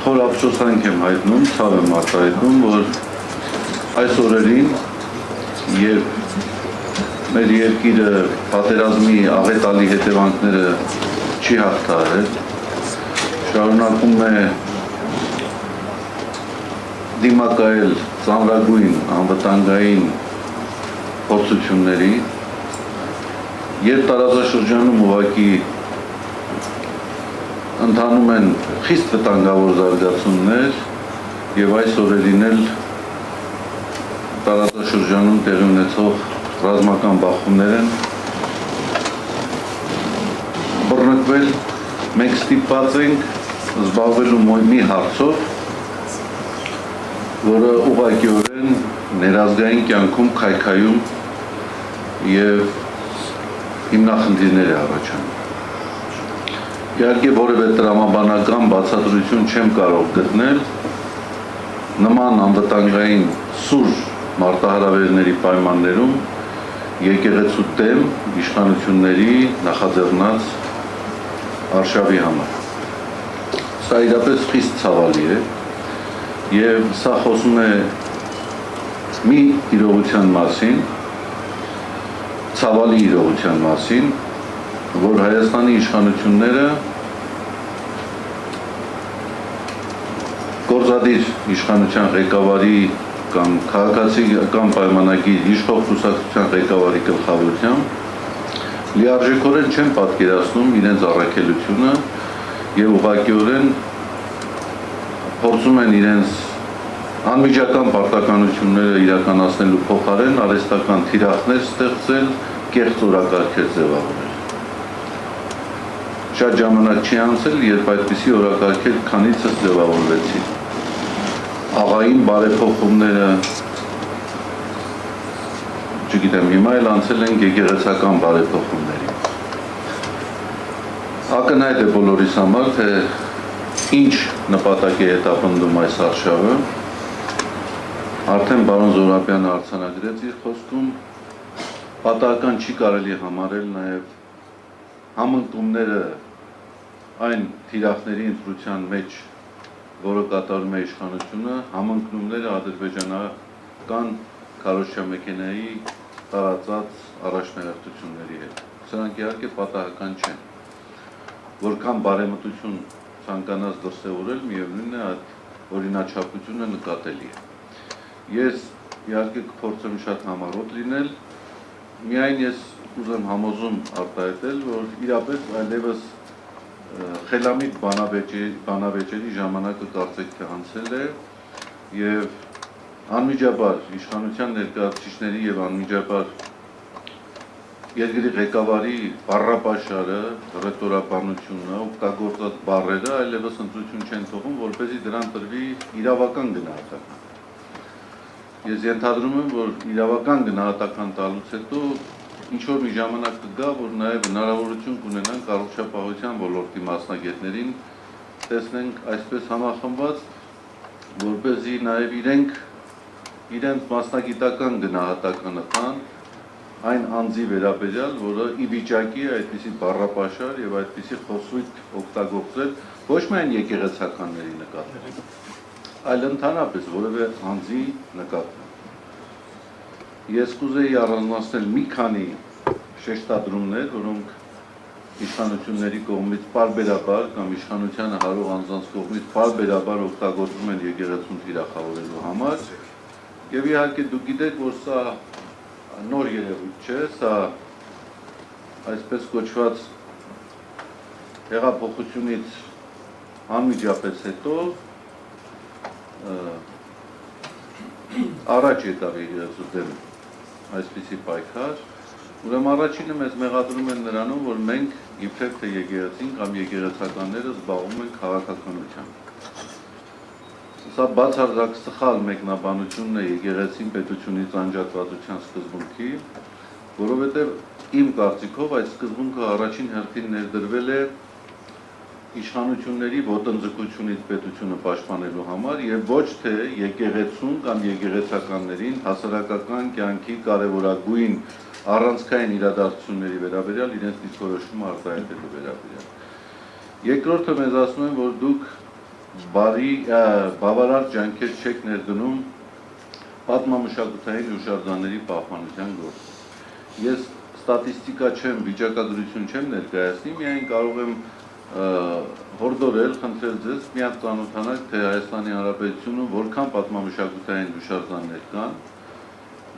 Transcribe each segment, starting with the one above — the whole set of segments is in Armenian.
խոր ափսոսանք եմ հայտնում, ցավ եմ արտահայտում, որ այս օրերին եւ մեր երկիրը պատերազմի աղետալի հետևանքները չի հաղթահարել, շարունակում է դիմակայել ծանրագույն անվտանգային փորձությունների, երբ տարածաշրջանում ուղղակի ընթանում են խիստ վտանգավոր զարգացումներ եւ այս օրերին էլ տարածաշրջանում տեղի ունեցող ռազմական բախումներ են բռնկվել, մենք ստիպված ենք զբաղվելու մի հարցով, որը ուղղակիորեն ներազգային կյանքում քայքայում եւ հիմնախնդիրներ է առաջանում։ Իհարկե որևէ տրամաբանական բացատրություն չեմ կարող գտնել նման անվտանգային սուր մարտահրավերների պայմաններում եկեղեցու դեմ իշխանությունների նախաձեռնած արշավի համար։ Սա իրապես խիստ ցավալի է եւ սա խոսում է մի իրողության մասին, ցավալի իրողության մասին, որ Հայաստանի իշխանությունները գործադիր իշխանության ղեկավարի կամ քաղաքացիական պայմանագիր իշխող կուսակցության ղեկավարի գլխավորությամբ լիարժեքորեն չեն պատկերացնում իրենց առաքելությունը եւ ուղղակիորեն փորձում են իրենց անմիջական պարտականությունները իրականացնելու փոխարեն արհեստական թիրախներ ստեղծել, կեղծ օրակարգեր ձևավորել։ Շատ ժամանակ չի անցել, երբ այդպիսի օրակարգեր քանիցս ձևավորվեցին։ Աղային բարեփոխումները, չգիտեմ, հիմա էլ անցել են եկեղեցական բարեփոխումների։ Ակնհայտ է բոլորիս համար, թե ինչ նպատակ է հետապնդում այս արշավը։ Արդեն պարոն Զոհրաբյանը արձանագրեց իր խոսքում, պատահական չի կարելի համարել նաև համընկումները այն թիրախների ընտրության մեջ, որը կատարում է իշխանությունը, համընկնումները ադրբեջանական քարոզչամեքենայի տարածած առաջնահերթությունների հետ։ Սրանք իհարկե պատահական չեն։ Որքան բարեմտություն ցանկանաց դրսևորել, միևնույն է այդ օրինաչափությունը նկատելի է։ Ես իհարկե կփորձեմ շատ համառոտ լինել, միայն ես ուզեմ համոզում արտահայտել, որ իրապես այլևս խելամիտ բանավեճերի ժամանակը կարծեք թե անցել է եւ անմիջաբար իշխանության ներկայացուցիչների եւ անմիջաբար երկրի ղեկավարի բառապաշարը, ռետորաբանությունը, օգտագործած բառերը այլևս ընտրություն չեն թողում, որպեսզի դրան տրվի իրավական գնահատական։ Ես ենթադրում եմ, որ իրավական գնահատական տալուց հետո ինչ-որ մի ժամանակ կգա, որ նաև հնարավորություն կունենանք առողջապահության ոլորտի մասնագետներին տեսնենք այսպես համախմբված, որպեսզի նաև իրենց մասնագիտական գնահատականը տան այն անձի վերաբերյալ, որը ի վիճակի է այդպիսի բառապաշար եւ այդպիսի խոսույթ օգտագործել ոչ միայն եկեղեցականների նկատմամբ, այլ ընդհանրապես որևէ անձի նկատմամբ։ Ես կուզեի առանձնացնել մի քանի շեշտադրումներ, որոնք իշխանությունների կողմից պարբերաբար կամ իշխանությանը հարող անձանց կողմից պարբերաբար օգտագործվում են եկեղեցուն թիրախավորելու համար, եւ իհարկե դուք գիտեք, որ սա նոր երևույթ չէ, սա այսպես կոչված հեղափոխությունից անմիջապես հետո առաջ եկավ եկեղեցու դեմ այսպիսի պայքար, ուրեմն առաջինը մեզ մեղադրում են նրանում, որ մենք իբրև թե եկեղեցին կամ եկեղեցականները զբաղվում են քաղաքականությամբ։ Սա բացարձակ սխալ մեկնաբանությունն է եկեղեցին պետությունից անջատվածության սկզբունքի, որովհետև իմ կարծիքով այդ սկզբունքը առաջին հերթին ներդրվել է իշխանությունների ոտնձգությունից պետությունը պաշտպանելու համար եւ ոչ թե եկեղեցուն կամ եկեղեցականներին հասարակական կյանքի կարևորագույն առանցքային իրադարձությունների վերաբերյալ իրենց դիրքորոշումը արտահայտելու վերաբերյալ։ Երկրորդը մեզ ասում են, որ դուք բավարար ջանքեր չեք ներդնում պատմամշակութային հուշարձանների պահպանության գործում։ Ես ստատիստիկա չեմ, վիճակագրություն չեմ ներկայացնի, միայն կարող եմ հորդորել, խնդրել ձեզ մի հատ ծանոթանալ, թե Հայաստանի Հանրապետությունում որքան պատմամշակութային հուշարձաններ կան,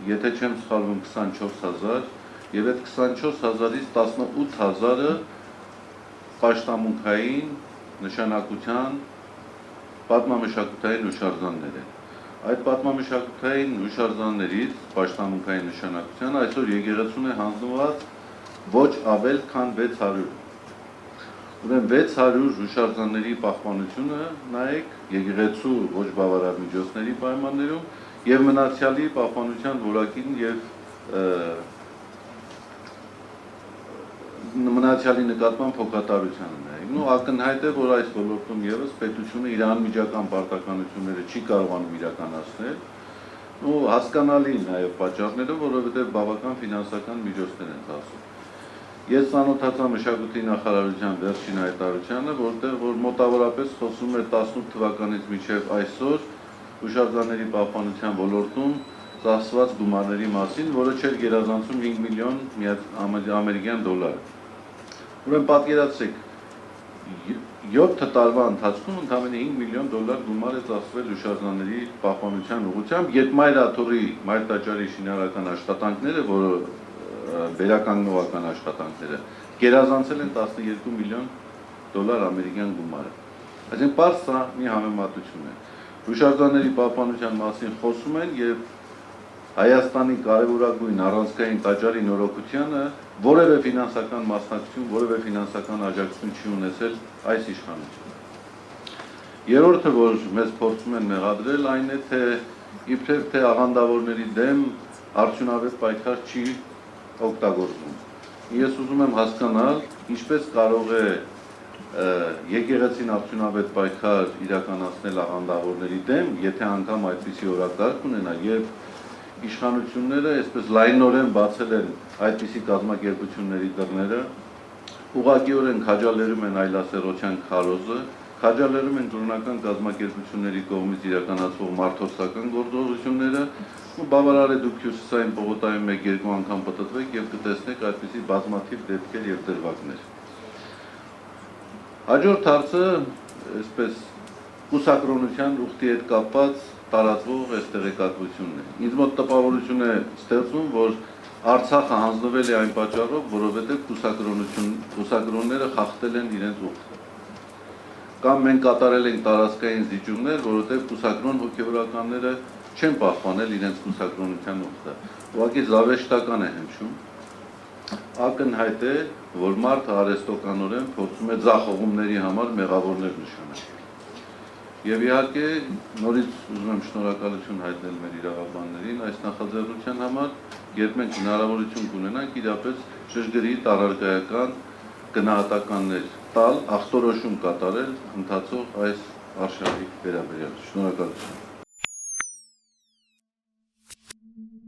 եթե չեմ սխալվում 24,000, եւ այդ 24,000-ից 18,000-ը պաշտամունքային նշանակության պատմամշակութային հուշարձաններ են։ Այդ պատմամշակութային հուշարձաններից պաշտամունքային նշանակության այսօր եկեղեցուն է հանձնված ոչ ավել քան 600։ Ուրեմն 600 հուշարձանների պահպանությունը նայեք եկեղեցու ոչ բավարար միջոցների պայմաններում եւ մնացյալի պահպանության որակին եւ մնացյալի նկատմամբ հոգատարությանը նայեք։ Ու ակնհայտ է, որ այս ոլորտում եւս պետությունը իր անմիջական պարտականությունները չի կարողանում իրականացնել, ու հասկանալի նաեւ պատճառները, որովհետեւ բավական ֆինանսական միջոցներ են ծախսում։ Ես ծանոթացա մշակույթի նախարարության վերջին հայտարարությանը, որտեղ որ մոտավորապես խոսում է 18 թվականից մինչև այսօր հուշարձանների պահպանության ոլորտում ծախսված գումարների մասին, որը չէր գերազանցում 5 միլիոն ամերիկյան դոլար։ Ուրեմն պատկերացրեք, 7 տարվա ընթացքում ընդամենը 5 միլիոն դոլար գումար է ծախսվել հուշարձանների պահպանության ուղղությամբ, երբ Մայրաթորի Մայր տաճարի շինարարական աշխատանքները, որը վերականգնողական աշխատանքները գերազանցել են 12 միլիոն դոլար ամերիկյան գումարը։ Այսինքն պարզ սա մի համեմատություն է։ Հուշարձանների պահպանության մասին խոսում են եւ Հայաստանի կարևորագույն առանցքային տաճարի նորոգությանը որևէ ֆինանսական մասնակցություն, որևէ ֆինանսական աջակցություն չի ունեցել այս իշխանությունը։ Երրորդը, որ մեզ փորձում են մեղադրել, այն է, թե իբրև թե աղանդավորների դեմ արդյունավետ պայքար չի օգտագործվում։ Ես ուզում եմ հասկանալ, ինչպես կարող է եկեղեցին արդյունավետ պայքար իրականացնել աղանդավորների դեմ, եթե անգամ այդպիսի օրակարգ ունենա եւ իշխանությունները այսպես լայնորեն բացել են այդպիսի կազմակերպությունների դռները, ուղղակիորեն քաջալերում են այլասերության քարոզը, քաջալերում են կրոնական կազմակերպությունների կողմից իրականացվող մարդոսական գործողությունները, ու բավարար է դուք հյուսիսային պողոտայում 1-2 անգամ պտտվեք եւ կտեսնեք այդպիսի բազմաթիվ դեպքեր եւ դրվագներ։ Հաջորդ հարցը, այսպես կուսակրոնության ուխտի հետ կապված տարածվող այս տեղեկատվությունն է։ Ինձ մոտ տպավորություն է ստեղծվում, որ Արցախը հանձնվել է այն պատճառով, որովհետև կուսակրոնները խախտել են իրենց ուխտը։ Կամ մենք կատարել ենք տարածքային զիջումներ, որովհետև կուսակրոն հոգևորականները չեն պահպանել իրենց կուսակրոնության ուխտը։ Ուղղակի զավեշտական է հնչում։ Ակնհայտ է, որ մարդը արհեստականորեն փորձում է ձախողումների համար մեղավորներ նշանակել։ Եվ իհարկե նորից ուզում եմ շնորհակալություն հայտնել մեր իրավաբաններին այս նախաձեռնության համար, երբ մենք հնարավորություն կունենանք իրապես շրջգրիտ առարկայական գնահատականներ տալ, ախտորոշում կատարել ընթացող այս արշավի վերաբերյալ։ Շնորհակալություն։